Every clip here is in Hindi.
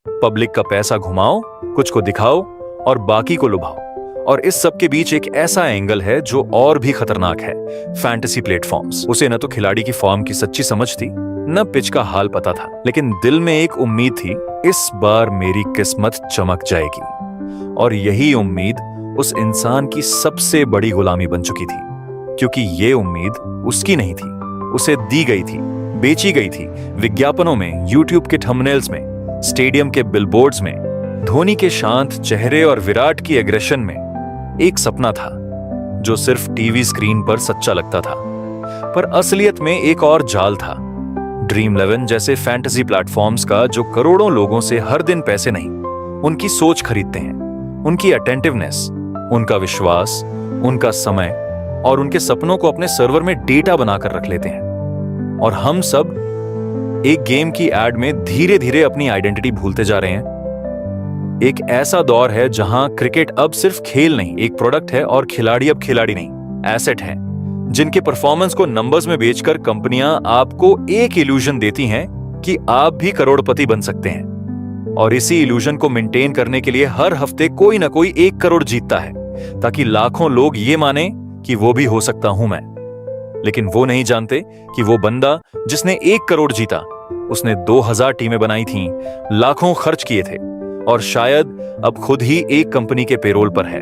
पब्लिक का पैसा घुमाओ, कुछ को दिखाओ और बाकी को लुभाओ। और इस सब के बीच एक ऐसा एंगल है जो और भी खतरनाक है, फैंटेसी प्लेटफॉर्म्स। उसे न तो खिलाड़ी की फॉर्म की सच्ची समझ थी, न पिच का हाल पता था, लेकिन दिल में एक उम्मीद थी, इस बार मेरी किस्मत चमक जाएगी। और यही उम्मीद उस इंसान की सबसे बड़ी गुलामी बन चुकी थी, क्योंकि ये उम्मीद उसकी नहीं थी, उसे दी गई थी, बेची गई थी। विज्ञापनों में, यूट्यूब के थंबनेल्स में, स्टेडियम के बिलबोर्ड्स में, धोनी के शांत चेहरे और विराट की एग्रेशन में एक सपना था जो सिर्फ टीवी स्क्रीन पर सच्चा लगता था, पर असलियत में एक और जाल था। ड्रीम 11 जैसे फैंटेसी प्लेटफॉर्म्स का जो करोड़ों लोगों से हर दिन पैसे नहीं, उनकी सोच खरीदते हैं, उनकी अटेंटिवनेस, उनका विश्वास, उनका समय और उनके सपनों को अपने सर्वर में डेटा बनाकर रख लेते हैं। और हम सब एक गेम की एड में धीरे धीरे अपनी आइडेंटिटी भूलते जा रहे हैं। एक ऐसा दौर है जहां क्रिकेट अब सिर्फ खेल नहीं, एक प्रोडक्ट है, और खिलाड़ी अब खिलाड़ी नहीं, एसेट हैं, जिनके परफॉर्मेंस को नंबर्स में बेचकर कंपनियां आपको एक इल्यूजन देती हैं कि आप भी करोड़पति बन सकते हैं। और इसी इल्यूजन को मेंटेन करने के लिए हर हफ्ते कोई ना कोई 1 करोड़ जीतता है, ताकि लाखों लोग ये माने कि वो भी हो सकता हूं मैं। लेकिन वो नहीं जानते कि वो बंदा जिसने 1 करोड़ जीता, उसने 2000 टीमें बनाई थीं, लाखों खर्च किए थे, और शायद अब खुद ही एक कंपनी के पेरोल पर है।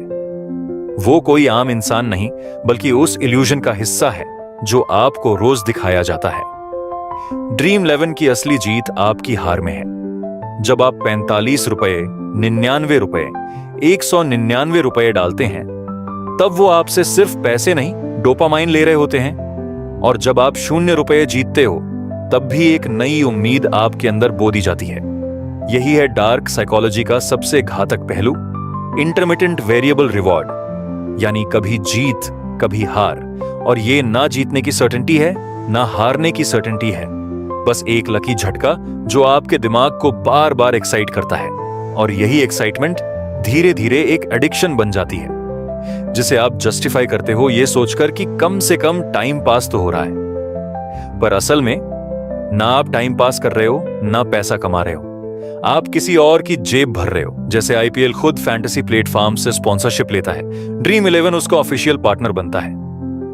वो कोई आम इंसान नहीं, बल्कि उस इल्यूजन का हिस्सा है जो आपको रोज दिखाया जाता है। ड्रीम 11 की असली जीत आपकी हार में है। जब आप 45 रुपए, 99 रुपए, 199 रुपए डालते हैं, तब वो आपसे सिर्फ पैसे नहीं, डोपामाइन ले रहे होते हैं। और जब आप 0 रुपए जीतते हो, तब भी एक नई उम्मीद आपके अंदर बो दी जाती है। यही है डार्क साइकोलॉजी का सबसे घातक पहलू, इंटरमिटेंट वेरिएबल रिवॉर्ड, यानी कभी जीत कभी हार। और ये ना जीतने की सर्टेनिटी है, ना हारने की सर्टेनिटी है, बस एक लकी झटका जो आपके दिमाग को बार बार एक्साइट करता है। और यही एक्साइटमेंट धीरे धीरे एक एडिक्शन बन जाती है, जिसे आप जस्टिफाई करते हो ये सोचकर कि कम से कम टाइम पास तो हो रहा है। पर असल में ना आप टाइम पास कर रहे हो, ना पैसा कमा रहे हो, आप किसी और की जेब भर रहे हो। जैसे आईपीएल खुद फैंटेसी प्लेटफॉर्म से स्पॉन्सरशिप लेता है, ड्रीम 11 उसका ऑफिशियल पार्टनर बनता है।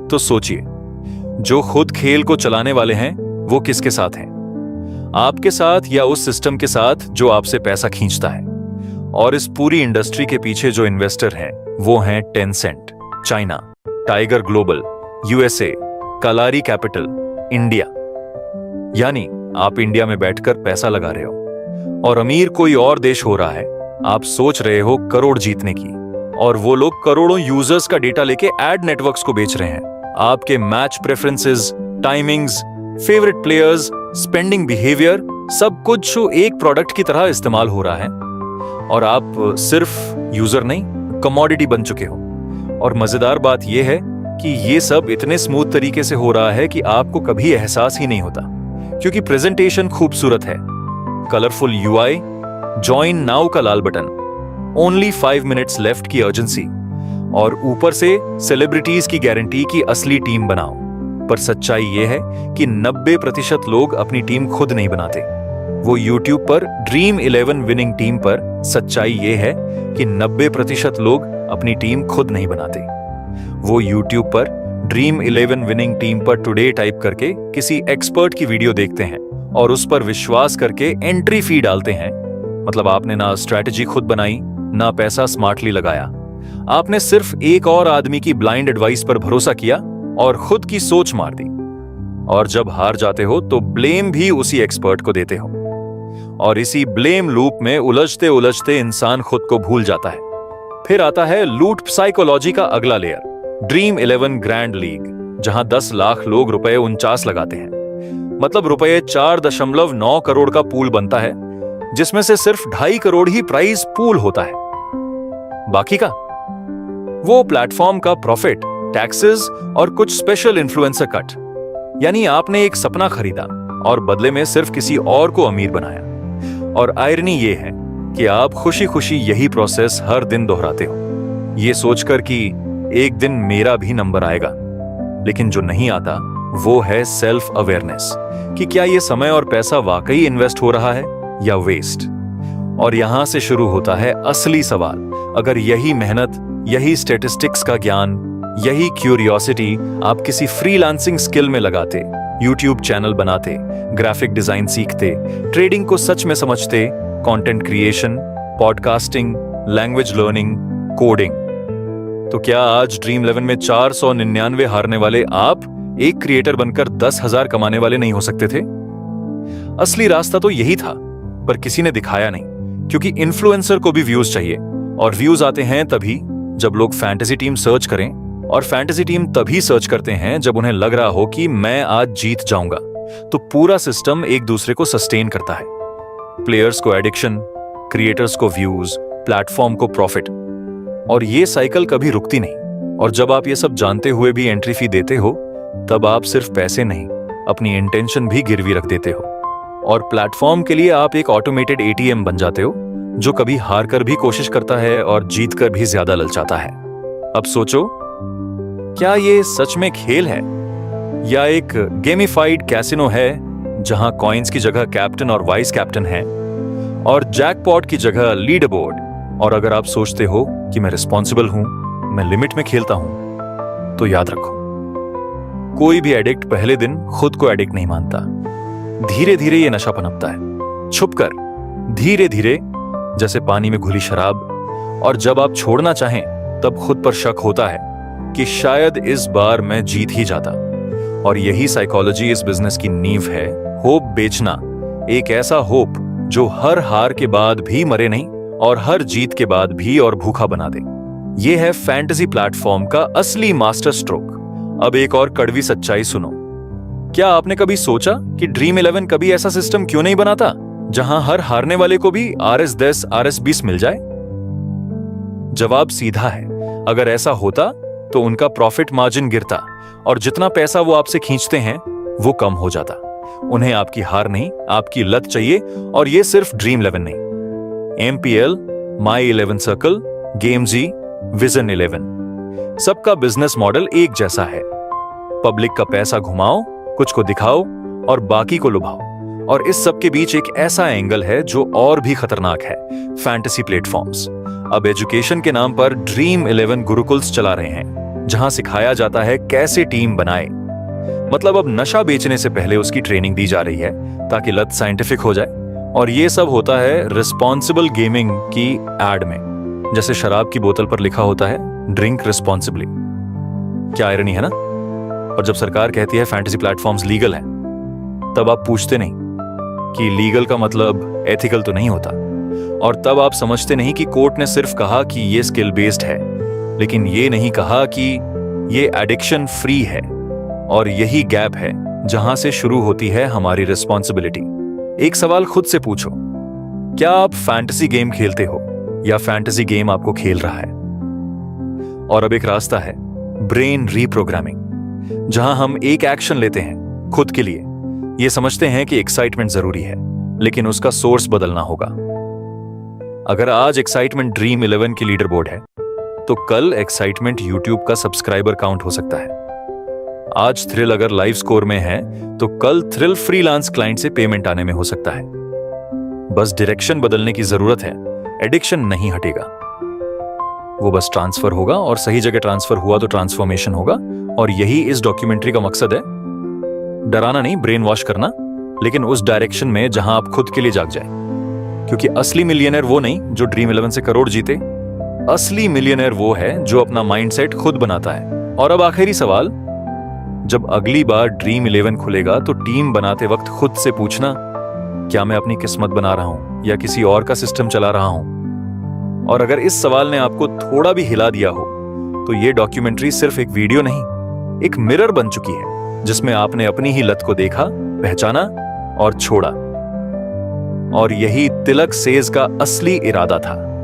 तो सोचिए, जो खुद खेल को चलाने वाले हैं वो किसके साथ हैं? आपके साथ या उस सिस्टम के साथ जो आपसे पैसा खींचता है? और इस पूरी इंडस्ट्री के पीछे जो इन्वेस्टर हैं वो हैं Tencent, China, Tiger Global, USA, Kalaari Capital, India. यानी आप इंडिया में बैठकर पैसा लगा रहे हो और अमीर कोई और देश हो रहा है। आप सोच रहे हो करोड़ जीतने की, और वो लोग करोड़ों यूजर्स का डेटा लेके एड नेटवर्क्स को बेच रहे हैं। आपके match preferences, timings, favourite players, spending behaviour, सब कुछ एक प्रोडक्ट की तरह इस्तेमाल हो रहा है। और आप सिर्फ यूजर नहीं, कमोडिटी बन चुके हो। और मजेदार बात यह है कि ये सब इतने स्मूथ तरीके से हो रहा है कि आपको कभी एहसास ही नहीं होता, क्योंकि प्रेजेंटेशन खूबसूरत है, कलरफुल यूआई, ज्वाइन नाउ का लाल बटन, ओनली 5 मिनट्स लेफ्ट की अर्जेंसी, और ऊपर से सेलिब्रिटीज की गारंटी की असली टीम बनाओ। पर सच्चाई यह है कि 90% लोग अपनी टीम खुद नहीं बनाते। वो यूट्यूब पर ड्रीम 11 विनिंग टीम पर सच्चाई यह है कि 90% लोग अपनी टीम खुद नहीं बनाते। वो यूट्यूब पर ड्रीम 11 विनिंग टीम पर टुडे टाइप करके किसी एक्सपर्ट की वीडियो देखते हैं और उस पर विश्वास करके एंट्री फी डालते हैं। मतलब आपने ना स्ट्रैटेजी खुद बनाई, ना पैसा स्मार्टली लगाया। आपने सिर्फ एक और आदमी की ब्लाइंड एडवाइस पर भरोसा किया और खुद की सोच मार दी। और जब हार जाते हो तो ब्लेम भी उसी एक्सपर्ट को देते हो। और इसी ब्लेम लूप में उलझते उलझते इंसान खुद को भूल जाता है। फिर आता है लूट साइकोलॉजी का अगला लेयर, ड्रीम 11 ग्रैंड लीग, जहां 10 लाख लोग रुपए 49 लगाते हैं। मतलब रुपए 4.9 करोड़ का पूल बनता है, जिसमें से सिर्फ 2.5 करोड़ ही प्राइज पूल होता है। बाकी का वो प्लेटफॉर्म का प्रॉफिट, टैक्सेस और कुछ स्पेशल इन्फ्लुएंसर कट। यानी आपने एक सपना खरीदा और बदले में सिर्फ किसी और को अमीर बनाया। और आयरनी ये है कि आप खुशी खुशी यही प्रोसेस हर दिन दोहराते हो, ये सोचकर कि एक दिन मेरा भी नंबर आएगा। लेकिन जो नहीं आता वो है सेल्फ अवेयरनेस, कि क्या ये समय और पैसा वाकई इन्वेस्ट हो रहा है या वेस्ट। और यहां से शुरू होता है असली सवाल। अगर यही मेहनत, यही स्टैटिस्टिक्स का ज्ञान, यही क्यूरियोसिटी आप किसी फ्रीलांसिंग स्किल में लगाते, यूट्यूब चैनल बनाते, ग्राफिक डिजाइन सीखते, ट्रेडिंग को सच में समझते, content creation, podcasting, language learning, coding, तो क्या आज ड्रीम 11 में 499 हारने वाले आप एक क्रिएटर बनकर 10,000 कमाने वाले नहीं हो सकते थे? असली रास्ता तो यही था, पर किसी ने दिखाया नहीं, क्योंकि इन्फ्लुएंसर को भी व्यूज चाहिए, और व्यूज आते हैं तभी जब लोग फैंटेसी टीम सर्च करें, और फैंटेसी टीम तभी सर्च करते हैं जब उन्हें लग रहा हो कि मैं आज जीत जाऊंगा। तो पूरा सिस्टम एक दूसरे को सस्टेन करता है। प्लेयर्स को एडिक्शन, क्रिएटर्स को व्यूज, प्लेटफॉर्म को प्रॉफिट, और ये साइकिल कभी रुकती नहीं। और जब आप ये सब जानते हुए भी एंट्री फी देते हो, तब आप सिर्फ पैसे नहीं, अपनी इंटेंशन भी गिरवी रख देते हो, और प्लेटफॉर्म के लिए आप एक ऑटोमेटेड एटीएम बन जाते हो, जो कभी हार कर भी कोशिश करता है और जीत कर भी ज्यादा ललचाता है। अब सोचो, क्या ये सच में खेल है, या एक गेमिफाइड कैसिनो है जहां कॉइन्स की जगह कैप्टन और वाइस कैप्टन है, और जैकपॉट की जगह लीडर बोर्ड? और अगर आप सोचते हो कि मैं रिस्पॉन्सिबल हूं, मैं लिमिट में खेलता हूं, तो याद रखो, कोई भी एडिक्ट पहले दिन खुद को एडिक्ट नहीं मानता। धीरे धीरे ये नशा पनपता है, छुपकर, धीरे धीरे, जैसे पानी में घुली शराब। और जब आप छोड़ना चाहें, तब खुद पर शक होता है कि शायद इस बार मैं जीत ही जाता। और यही साइकोलॉजी इस बिजनेस की नींव है, होप बेचना। एक ऐसा होप जो हर हार के बाद भी मरे नहीं, और हर जीत के बाद भी और भूखा बना दे। यह है फैंटेसी प्लेटफॉर्म का असली मास्टर स्ट्रोक। अब एक और कड़वी सच्चाई सुनो। क्या आपने कभी सोचा कि ड्रीम 11 कभी ऐसा सिस्टम क्यों नहीं बनाता जहां हर हारने वाले को भी RS10, RS20 मिल जाए? जवाब सीधा है, अगर ऐसा होता तो उनका प्रॉफिट मार्जिन गिरता, और जितना पैसा वो आपसे खींचते हैं वो कम हो जाता। उन्हें आपकी हार नहीं, आपकी लत चाहिए, और ये सिर्फ ड्रीम 11 नहीं, MPL, माई 11 सर्कल, गेमजी, विजन 11, सबका बिजनेस मॉडल एक जैसा है। पब्लिक का पैसा घुमाओ, कुछ को दिखाओ और बाकी को लुभाओ। और इस सब के बीच एक ऐसा एंगल है जो और भी खतरनाक है, फैंटेसी प्लेटफॉर्म्स। अब एजुकेशन के नाम पर ड्रीम 11 गुरुकुल्स चला रहे हैं, जहां सिखाया जाता है कैसे टीम बनाए। मतलब अब नशा बेचने से पहले उसकी ट्रेनिंग दी जा रही है, ताकि लत साइंटिफिक हो जाए। और ये सब होता है रिस्पॉन्सिबल गेमिंग की एड में, जैसे शराब की बोतल पर लिखा होता है, ड्रिंक रिस्पॉन्सिबली। क्या आयरनी है ना? और जब सरकार कहती है फैंटेसी प्लेटफॉर्म्स लीगल हैं, तब आप पूछते नहीं कि लीगल का मतलब एथिकल तो नहीं होता। और तब आप समझते नहीं कि कोर्ट ने सिर्फ कहा कि ये स्किल बेस्ड है, लेकिन ये नहीं कहा कि ये एडिक्शन फ्री है। और यही गैप है जहां से शुरू होती है हमारी रिस्पॉन्सिबिलिटी। एक सवाल खुद से पूछो, क्या आप फैंटेसी गेम खेलते हो, या फैंटेसी गेम आपको खेल रहा है? और अब एक रास्ता है, ब्रेन रीप्रोग्रामिंग, जहां हम एक एक्शन लेते हैं खुद के लिए। ये समझते हैं कि एक्साइटमेंट जरूरी है, लेकिन उसका सोर्स बदलना होगा। अगर आज एक्साइटमेंट ड्रीम 11 की लीडर बोर्ड है, तो कल एक्साइटमेंट यूट्यूब का सब्सक्राइबर काउंट हो सकता है। आज थ्रिल अगर लाइव स्कोर में है, तो कल थ्रिल फ्रीलांस क्लाइंट से पेमेंट आने में हो सकता है। बस डायरेक्शन बदलने की जरूरत है, एडिक्शन नहीं हटेगा, वो बस ट्रांसफर होगा, और सही जगह ट्रांसफर हुआ तो ट्रांसफॉर्मेशन होगा। और यही इस डॉक्यूमेंट्री का मकसद है, डराना नहीं, ब्रेन वॉश करना, लेकिन उस डायरेक्शन में जहां आप खुद के लिए जाग जाए। क्योंकि असली मिलियनर वो नहीं जो ड्रीम 11 से करोड़ जीते, असली मिलियनर वो है जो अपना माइंडसेट खुद बनाता है। और अब आखिरी सवाल, जब अगली बार ड्रीम 11 खुलेगा, तो टीम बनाते वक्त खुद से पूछना, क्या मैं अपनी किस्मत बना रहा हूं या किसी और का सिस्टम चला रहा हूं? और अगर इस सवाल ने आपको थोड़ा भी हिला दिया हो, तो ये डॉक्यूमेंट्री सिर्फ एक वीडियो नहीं, एक मिरर बन चुकी है, जिसमें आपने अपनी ही लत को देखा, पहचाना और छोड़ा। और यही तिलक सेज का असली इरादा था।